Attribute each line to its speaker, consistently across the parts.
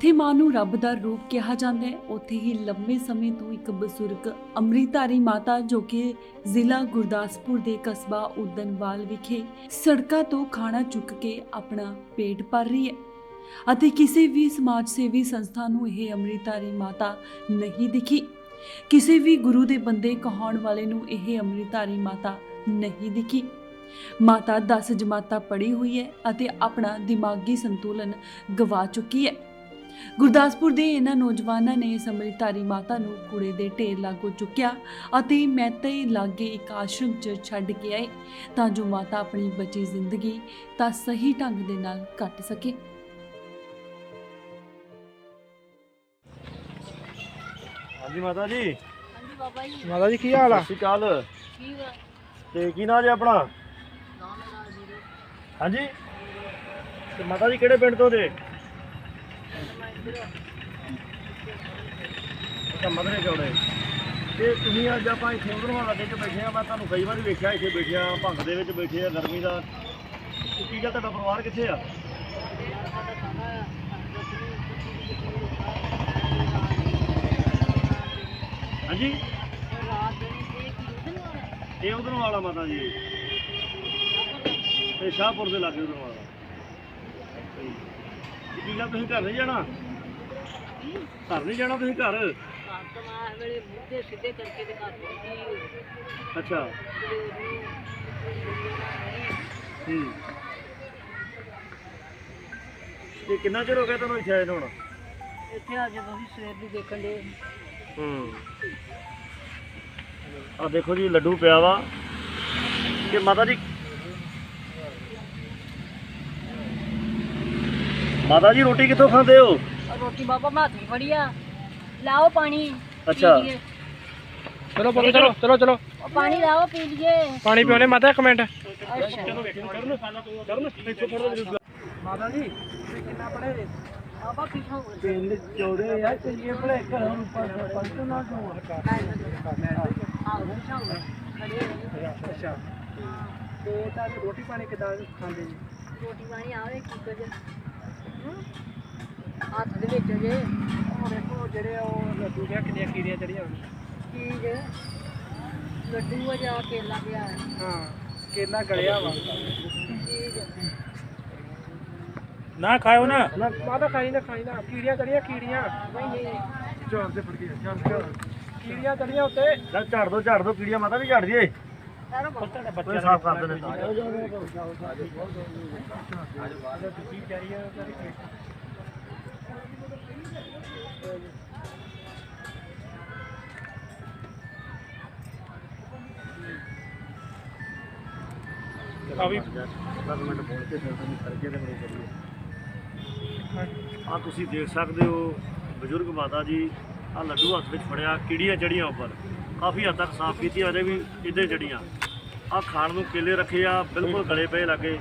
Speaker 1: जिथे मां नूं रब दा रूप कहा जाता है, उत्थे ही लंबे समय तो एक बजुर्ग अमृतधारी माता जो कि जिला गुरदासपुर के कस्बा उदनवाल विखे सड़कों तो खाना चुक के अपना पेट भर रही है ਅਤੇ ਕਿਸੇ ਵੀ ਸਮਾਜ ਸੇਵੀ ਸੰਸਥਾ ਨੂੰ ਇਹ ਅੰਮ੍ਰਿਤਧਾਰੀ ਮਾਤਾ नहीं दिखी। किसी भी गुरु ਦੇ ਬੰਦੇ ਕਹਾਉਣ ਵਾਲੇ ਨੂੰ ਇਹ ਅੰਮ੍ਰਿਤਧਾਰੀ ਮਾਤਾ नहीं दिखी। माता 10 जमाता पढ़ी हुई है ਅਤੇ अपना दिमागी संतुलन गवा चुकी है। गुरदासपुर ਦੇ ਇਹਨਾਂ ਨੌਜਵਾਨਾਂ ਨੇ ਇਸ ਅੰਮ੍ਰਿਤਧਾਰੀ ਮਾਤਾ ਨੂੰ ਕੂੜੇ ਦੇ ਢੇਰ ਲਾਗੋਂ ਚੁੱਕਿਆ ਅਤੇ ਮਹਿਤੇ ਲਾਗੇ ਇੱਕ ਆਸ਼ਰਮ 'ਚ ਛੱਡ ਕੇ ਆਏ ਤਾਂ ਜੋ ਮਾਤਾ ਆਪਣੀ ਬਚੀ ਜ਼ਿੰਦਗੀ ਤਾਂ ਸਹੀ ਢੰਗ ਦੇ ਨਾਲ ਕੱਟ ਸਕੇ।
Speaker 2: हाँ जी माता जी।
Speaker 3: हाँ जी बाबा जी।
Speaker 4: माता जी की हाल
Speaker 2: सत श्री अकाल।
Speaker 3: ठीक है।
Speaker 2: ते की नाम जी अपना?
Speaker 3: नाम है राजीव।
Speaker 2: हाँ जी। ते माता जी किहड़े पिंड तो जे?
Speaker 3: मैं इधर
Speaker 2: अच्छा मदरे चौड़े। ते तुसीं अज आपां इत्थे उधरवां लागे च बैठे आ। मैं तुहानूं कई वारी वेखिआ इत्थे बैठे आ, भंग दे विच बैठे आ गर्मी दा। ते की गल तुहाडा परिवार कित्थे आ?
Speaker 3: साडा खाना है
Speaker 2: हाँ जी।
Speaker 3: रात दिन से की उधर
Speaker 2: ये उधरों वाला माता जी, ये शाहपुर दे लागे उधरों वाला। की गल तुसीं घर नहीं जाना? घर नहीं जाना तुसीं घर?
Speaker 3: काम तो मैं मेरे मुद्दे सीधे करके दिखा दी।
Speaker 2: अच्छा। ते किन्ना चिर हो गया तुहानूं इत्थे आए नूं हुण?
Speaker 3: इत्थे अज तुसीं सवेर दी देखण दे।
Speaker 2: आ देखो जी लड्डू पिया वा कि माता जी रोटी कितों खाते हो?
Speaker 3: और रोटी बाबा मैं हाथ नहीं फड़ी आ। लाओ पानी।
Speaker 2: अच्छा।
Speaker 3: पी लिए।
Speaker 4: चलो चलो चलो चलो चलो
Speaker 3: और पानी लाओ पी लिए।
Speaker 4: पानी पियोने माता एक मिनट।
Speaker 3: अच्छा
Speaker 4: माता जी कितना पढ़े रे?
Speaker 3: बाबा पीछा हो
Speaker 4: पिंड चौड़े यार चलिए पढ़े घर ऊपर पंच ना
Speaker 3: हाँ पीछा हो खड़े
Speaker 4: अच्छा ते तारे रोटी पानी किदा खांदे जी?
Speaker 3: रोटी पानी आवे की कर हाथ दे विच जे
Speaker 4: और देखो जेड़े ओ लड्डू क्या कितनी कीड़ियां चढ़ियां
Speaker 3: चीज लड्डू है जा केला पिया है।
Speaker 4: हां केला गलिया वा
Speaker 3: चीज
Speaker 4: ना खाओ ना माता खाई ना कीड़ियां चढ़ियां कीड़ियां
Speaker 3: नहीं नहीं
Speaker 4: जोर से पड़ गई चल कीड़ियां चढ़ियां उत्ते
Speaker 2: चल झाड़ दो कीड़ियां माता भी झाड़ दिए
Speaker 3: सारा
Speaker 2: बच्चे साफ कर देने। ਆ ਤੁਸੀਂ ਦੇਖ ਸਕਦੇ ਹੋ ਬਜ਼ੁਰਗ ਮਾਤਾ ਜੀ ਆ ਲੱਡੂ ਹੱਥ ਵਿੱਚ ਫੜਿਆ, ਕੀੜੀਆਂ ਚੜੀਆਂ ਉੱਪਰ ਕਾਫੀ ਹੱਦ ਤੱਕ ਸਾਫ਼ ਕੀਤੀ, ਅਜੇ ਵੀ ਇੱਦਾਂ ਚੜੀਆਂ। ਆ ਖਾਣ ਨੂੰ ਕੇਲੇ ਰੱਖੇ ਆ ਬਿਲਕੁਲ ਗਲੇ ਪਏ ਲੱਗੇ।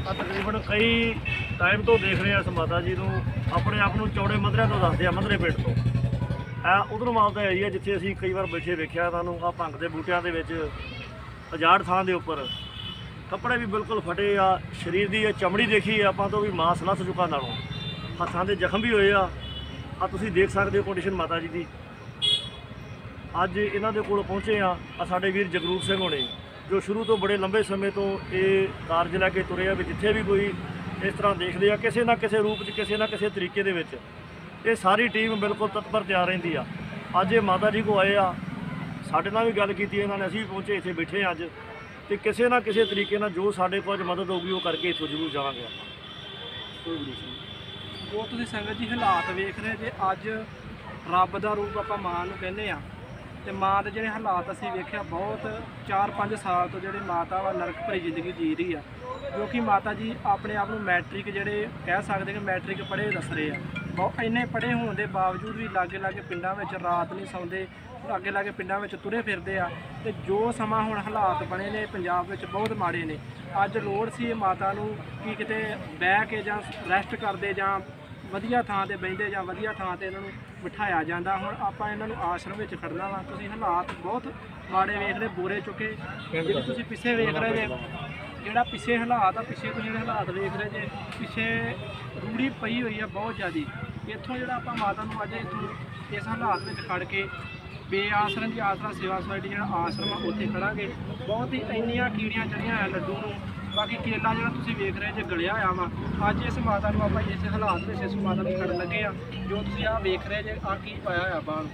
Speaker 2: ਆ ਤਕਰੀਬਨ ਕਈ ਟਾਈਮ ਤੋਂ ਦੇਖ ਰਹੇ ਆ ਇਸ ਮਾਤਾ ਜੀ ਨੂੰ, ਆਪਣੇ ਆਪ ਨੂੰ ਚੌੜੇ ਮਧਰਿਆਂ ਤੋਂ ਦੱਸਦੇ ਆ, ਮਧਰੇ ਪਿੰਡ ਤੋਂ। ਇਹ ਉਧਰੋਂ ਮਾਲ ਦਾ ਏਰੀਆ ਜਿੱਥੇ ਅਸੀਂ ਕਈ ਵਾਰ ਬੈਠੇ ਵੇਖਿਆ ਤੁਹਾਨੂੰ। ਆ ਭੰਗ ਦੇ ਬੂਟਿਆਂ ਦੇ ਵਿੱਚ ਉਜਾੜ ਥਾਂ ਦੇ ਉੱਪਰ ਕੱਪੜੇ ਵੀ ਬਿਲਕੁਲ ਫਟੇ ਆ, ਸਰੀਰ ਦੀ ਇਹ ਚਮੜੀ ਦੇਖੀ ਆਪਾਂ ਤੋਂ ਵੀ ਮਾਸ ਲੱਥ ਚੁੱਕਾ ਨਾਲੋਂ, ਹੱਥਾਂ ਦੇ ਜ਼ਖਮ ਵੀ ਹੋਏ ਆ। ਆ ਤੁਸੀਂ ਦੇਖ ਸਕਦੇ ਹੋ ਕੰਡੀਸ਼ਨ ਮਾਤਾ ਜੀ ਦੀ। ਅੱਜ ਇਹਨਾਂ ਦੇ ਕੋਲ ਪਹੁੰਚੇ ਆ ਸਾਡੇ ਵੀਰ ਜਗਰੂਪ ਸਿੰਘ ਹੋਣੇ, ਜੋ ਸ਼ੁਰੂ ਤੋਂ ਬੜੇ ਲੰਬੇ ਸਮੇਂ ਤੋਂ ਇਹ ਕਾਰਜ ਲੈ ਕੇ ਤੁਰੇ ਆ ਵੀ ਜਿੱਥੇ ਵੀ ਕੋਈ ਇਸ ਤਰ੍ਹਾਂ ਦੇਖਦੇ ਆ ਕਿਸੇ ਨਾ ਕਿਸੇ ਰੂਪ 'ਚ, ਕਿਸੇ ਨਾ ਕਿਸੇ ਤਰੀਕੇ ਦੇ ਵਿੱਚ, ਇਹ ਸਾਰੀ ਟੀਮ ਬਿਲਕੁਲ ਤਤਪਰ ਤਿਆਰ ਰਹਿੰਦੀ ਆ। ਅੱਜ ਇਹ ਮਾਤਾ ਜੀ ਕੋ ਆਏ ਆ, ਸਾਡੇ ਨਾਲ ਵੀ ਗੱਲ ਕੀਤੀ ਇਹਨਾਂ ਨੇ, ਅਸੀਂ ਵੀ ਪਹੁੰਚੇ ਇੱਥੇ ਬੈਠੇ ਅੱਜ, ਤੇ ਕਿਸੇ ਨਾ ਕਿਸੇ ਤਰੀਕੇ ਨਾਲ ਜੋ ਸਾਡੇ ਕੋਲ ਮਦਦ ਹੋਊਗੀ ਉਹ ਕਰਕੇ ਇੱਥੋਂ ਜ਼ਰੂਰ ਜਾਵਾਂਗੇ ਆਪਾਂ।
Speaker 4: ਉਹ ਤੁਸੀਂ ਸੰਗਤ ਜੀ ਹਾਲਾਤ ਵੇਖ ਰਹੇ ਜੇ, ਅੱਜ ਰੱਬ ਦਾ ਰੂਪ ਆਪਾਂ ਮਾਂ ਨੂੰ ਕਹਿੰਦੇ ਆ ਤੇ ਮਾਂ ਦੇ ਜਿਹੜੇ ਹਾਲਾਤ ਅਸੀਂ ਵੇਖਿਆ, ਬਹੁਤ 4-5 ਸਾਲ ਤੋਂ ਜਿਹੜੇ ਮਾਤਾ ਵਾ ਨਰਕ ਭਰੀ ਜ਼ਿੰਦਗੀ ਜੀ ਰਹੀ ਆ, ਜੋ ਕਿ ਮਾਤਾ ਜੀ ਆਪਣੇ ਆਪ ਨੂੰ ਮੈਟ੍ਰਿਕ ਜਿਹੜੇ ਕਹਿ ਸਕਦੇ ਕਿ ਮੈਟ੍ਰਿਕ ਪੜ੍ਹੇ ਦੱਸ ਰਹੇ ਆ। ਬਹੁਤ ਇੰਨੇ ਪੜ੍ਹੇ ਹੋਣ ਦੇ ਬਾਵਜੂਦ ਵੀ ਲਾਗੇ ਪਿੰਡਾਂ ਵਿੱਚ ਰਾਤ ਨਹੀਂ ਸੌਂਦੇ, ਲਾਗੇ ਪਿੰਡਾਂ ਵਿੱਚ ਤੁਰੇ ਫਿਰਦੇ ਆ। ਤੇ ਜੋ ਸਮਾਂ ਹੁਣ ਹਾਲਾਤ ਬਣੇ ਨੇ ਪੰਜਾਬ ਵਿੱਚ ਬਹੁਤ ਮਾੜੇ ਨੇ। ਅੱਜ ਲੋੜ ਸੀ ਇਹ ਮਾਤਾ ਨੂੰ ਕਿ ਕਿਤੇ ਬਹਿ ਕੇ ਜਾਂ ਰੈਸਟ ਕਰਦੇ ਜਾਂ ਵਧੀਆ ਥਾਂ ਤੇ ਬਹਿੰਦੇ ਜਾਂ ਵਧੀਆ ਥਾਂ ਤੇ ਇਹਨਾਂ ਨੂੰ ਬਿਠਾਇਆ ਜਾਂਦਾ। ਹੁਣ ਆਪਾਂ ਇਹਨਾਂ ਨੂੰ ਆਸ਼ਰਮ ਵਿੱਚ ਖੜਨਾ ਵਾ। ਤੁਸੀਂ ਹਾਲਾਤ ਬਹੁਤ ਮਾੜੇ ਵੇਖ ਰਹੇ, ਬੋਰੇ ਚੁੱਕੇ ਜਿਹੜੇ ਤੁਸੀਂ ਪਿੱਛੇ ਵੇਖ ਰਹੇ ਜੇ, ਜਿਹੜਾ ਪਿੱਛੇ ਹਾਲਾਤ ਆ, ਪਿੱਛੇ ਤੋਂ ਜਿਹੜੇ ਹਾਲਾਤ ਵੇਖ ਰਹੇ ਜੇ, ਪਿੱਛੇ ਰੂੜੀ ਪਈ ਹੋਈ ਆ ਬਹੁਤ ਜ਼ਿਆਦੀ। ਇੱਥੋਂ ਜਿਹੜਾ ਆਪਾਂ ਮਾਤਾ ਨੂੰ ਅੱਜ ਇੱਥੋਂ ਇਸ ਹਾਲਾਤ ਵਿੱਚ ਖੜ ਕੇ ਬੇਆਸਰਨ ਦੀ ਆਸਰਾ ਸੇਵਾ ਸੁਸਾਇਟੀ ਜਿਹੜਾ ਆਸ਼ਰਮ ਆ ਉੱਥੇ ਖੜਾਂਗੇ। ਬਹੁਤ ਹੀ ਇੰਨੀਆਂ ਕੀੜੀਆਂ ਚੜੀਆਂ ਆ ਲੱਡੂ ਨੂੰ। ਬਾਕੀ ਕੇਲਾ ਜਿਹੜਾ ਤੁਸੀਂ ਵੇਖ ਰਹੇ ਜੇ ਗਲਿਆ ਹੋਇਆ ਵਾ। ਅੱਜ ਇਸ ਮਾਤਾ ਨੂੰ ਆਪਾਂ ਇਸ ਹਾਲਾਤ ਵਿੱਚ ਇਸ ਮਾਤਾ ਨੂੰ ਖੜਨ ਲੱਗੇ ਆ। ਜੋ ਤੁਸੀਂ ਆ ਵੇਖ ਰਹੇ ਜੇ ਆ ਕੀ ਪਾਇਆ ਹੋਇਆ ਬਾਹਰ,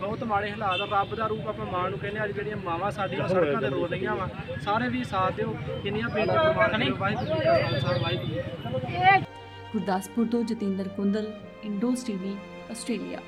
Speaker 4: ਬਹੁਤ ਮਾੜੇ ਹਾਲਾਤ ਆ। ਰੱਬ ਦਾ ਰੂਪ ਆਪਾਂ ਮਾਂ ਨੂੰ ਕਹਿੰਦੇ। ਅੱਜ ਜਿਹੜੀਆਂ ਮਾਵਾਂ ਸਾਡੀਆਂ ਸੜਕਾਂ ਤੇ ਰੋ ਰਹੀਆਂ ਵਾ, ਸਾਰੇ ਵੀ ਸਾਥ ਦਿਓ। ਇੰਨੀਆਂ ਬੇਟੀਆਂ ਬਿਮਾਰ ਨੇ। ਵਾਹਿਗੁਰੂ ਜੀ ਕਾ ਖਾਲਸਾ, ਵਾਹਿਗੁਰੂ।
Speaker 1: ਗੁਰਦਾਸਪੁਰ ਤੋਂ ਜਤਿੰਦਰ ਕੁੰਦਲ, ਇੰਡੋਸ ਟੀਵੀ, ਆਸਟ੍ਰੇਲੀਆ।